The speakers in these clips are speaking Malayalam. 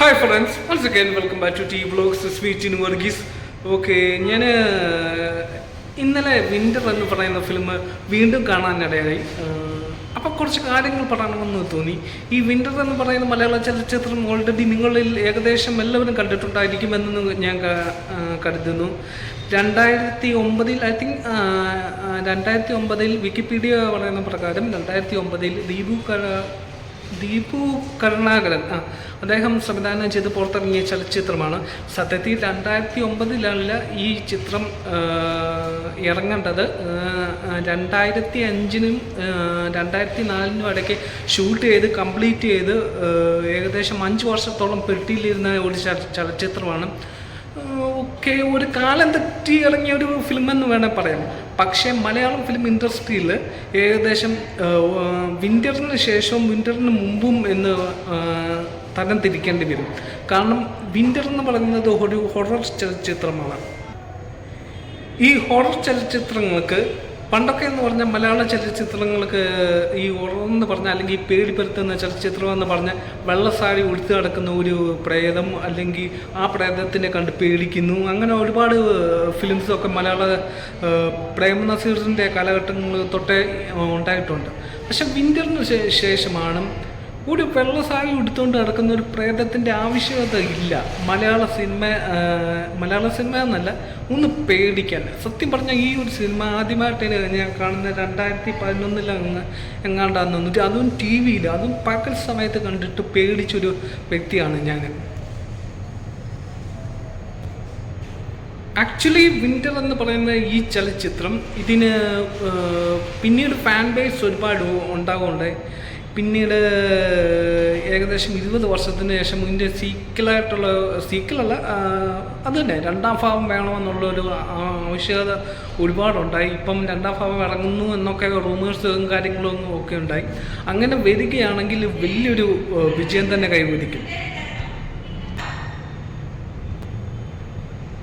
Hi friends, once again welcome back to T vlogs Sweetin Varghese. Okay, ഞാൻ ഇന്നലെ വിൻ്റർ എന്ന് പറയുന്ന ഫിലിം വീണ്ടും കാണാനിടയായി. അപ്പോൾ കുറച്ച് കാര്യങ്ങൾ പറയണമെന്ന് തോന്നി. ഈ വിൻ്റർ എന്ന് പറയുന്ന മലയാള ചലച്ചിത്രം ഓൾറെഡി നിങ്ങളിൽ ഏകദേശം എല്ലാവരും കണ്ടിട്ടുണ്ടായിരിക്കുമെന്ന് ഞാൻ കരുതുന്നു. 2009 ഐ തിങ്ക് 2009 വിക്കിപീഡിയ പറയുന്ന പ്രകാരം 2009 ദീപു കരുണാകരൻ അദ്ദേഹം സംവിധാനം ചെയ്ത് പുറത്തിറങ്ങിയ ചലച്ചിത്രമാണ്. സത്യത്തിൽ 2009 ഈ ചിത്രം ഇറങ്ങേണ്ടത് 2005-നും 2004-നും ഇടയ്ക്ക് ഷൂട്ട് ചെയ്ത് കംപ്ലീറ്റ് ചെയ്ത് ഏകദേശം 5 വർഷത്തോളം പെട്ടിയിലിരുന്ന ഒരു ചലച്ചിത്രമാണ്. ഓക്കെ, ഒരു കാലം തെറ്റി ഇറങ്ങിയ ഒരു ഫിലിമെന്ന് വേണേൽ പറയാം. പക്ഷേ മലയാളം ഫിലിം ഇൻഡസ്ട്രിയിൽ ഏകദേശം വിൻ്ററിന് ശേഷവും വിൻ്ററിന് മുമ്പും എന്ന് തരം തിരിക്കേണ്ടി വരും. കാരണം വിൻ്റർ എന്ന് പറയുന്നത് ഒരു ഹൊറർ ചലച്ചിത്രമാണ്. ഈ ഹൊറർ ചലച്ചിത്രങ്ങൾക്ക് പണ്ടൊക്കെ എന്ന് പറഞ്ഞാൽ മലയാള ചലച്ചിത്രങ്ങൾക്ക് ഈ ഉറന്ന് പറഞ്ഞാൽ അല്ലെങ്കിൽ പേടിപ്പെടുത്തുന്ന ചലച്ചിത്രം എന്ന് പറഞ്ഞാൽ വെള്ളസാരി ഉടുത്ത് നടക്കുന്ന ഒരു പ്രേതം, അല്ലെങ്കിൽ ആ പ്രേതത്തിനെ കണ്ട് പേടിക്കുന്നു, അങ്ങനെ ഒരുപാട് ഫിലിംസൊക്കെ മലയാള പ്രേംനസീറിൻ്റെ കാലഘട്ടങ്ങൾ തൊട്ടേ ഉണ്ടായിട്ടുണ്ട്. പക്ഷെ വിൻ്ററിന് ശേഷമാണ് ഒരു വെള്ളസാരി എടുത്തുകൊണ്ട് നടക്കുന്ന ഒരു പ്രേതത്തിൻ്റെ ആവശ്യകത ഇല്ല മലയാള സിനിമ എന്നല്ല, ഒന്ന് പേടിക്കാൻ. സത്യം പറഞ്ഞാൽ ഈ ഒരു സിനിമ ആദ്യമായിട്ട് ഞാൻ കാണുന്ന 2011 എങ്ങാണ്ടാന്ന് തോന്നിട്ട്, അതും TV യിൽ, അതും പകൽ സമയത്ത് കണ്ടിട്ട് പേടിച്ചൊരു വ്യക്തിയാണ് ഞാൻ. ആക്ച്വലി വിൻ്റർ എന്ന് പറയുന്ന ഈ ചലച്ചിത്രം ഇതിന് പിന്നീട് ഫാൻ ബേസ് ഒരുപാട് ഉണ്ടാകുന്നുണ്ട്. പിന്നീട് ഏകദേശം 20 വർഷത്തിന് ശേഷം ഇതിൻ്റെ സീക്വലല്ല അത് തന്നെ 2ാം ഭാഗം വേണമെന്നുള്ളൊരു ആവശ്യകത ഒരുപാടുണ്ടായി. ഇപ്പം 2ാം ഭാഗം ഇറങ്ങുന്നു എന്നൊക്കെ റൂമേഴ്സും കാര്യങ്ങളും ഒക്കെ ഉണ്ടായി. അങ്ങനെ വരികയാണെങ്കിൽ വലിയൊരു വിജയം തന്നെ കൈവരിക്കും.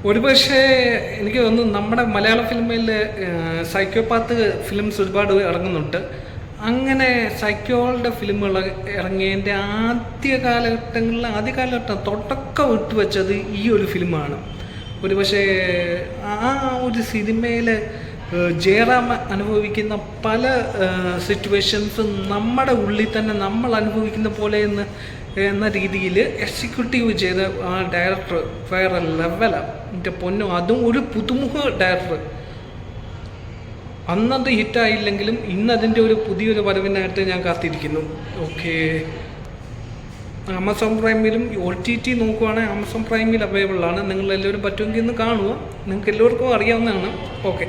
ഒരുപക്ഷെ എനിക്ക് തോന്നുന്നു നമ്മുടെ മലയാള ഫിലിമിൽ സൈക്കോപാത്ത് ഫിലിംസ് ഒരുപാട് ഇറങ്ങുന്നുണ്ട്. അങ്ങനെ സൈക്കോളുടെ ഫിലിമുകൾ ഇറങ്ങിയതിൻ്റെ ആദ്യ കാലഘട്ടം തുടക്കം വിട്ടുവെച്ചത് ഈ ഒരു ഫിലിമാണ്. ഒരുപക്ഷെ ആ ഒരു സിനിമയിൽ ജയറാം അനുഭവിക്കുന്ന പല സിറ്റുവേഷൻസും നമ്മുടെ ഉള്ളിൽ തന്നെ നമ്മൾ അനുഭവിക്കുന്ന പോലെ എന്ന രീതിയിൽ എക്സിക്യൂട്ടീവ് ചെയ്ത ആ ഡയറക്ടർ വേറെ ലെവലാണ്. എൻ്റെ പൊന്നോ, അതും ഒരു പുതുമുഖ ഡയറക്ടർ. അന്നത് ഹിറ്റായില്ലെങ്കിലും ഇന്ന് അതിൻ്റെ ഒരു പുതിയൊരു വരവിനായിട്ട് ഞാൻ കാത്തിരിക്കുന്നു. ഓക്കെ, ആമസോൺ പ്രൈമിലും OTT നോക്കുവാണെങ്കിൽ ആമസോൺ പ്രൈമിൽ അവൈലബിൾ ആണ്. നിങ്ങളെല്ലാവരും പറ്റുമെങ്കിൽ ഇന്ന് കാണുക, നിങ്ങൾക്ക് എല്ലാവർക്കും അറിയാവുന്നതാണ്. ഓക്കെ.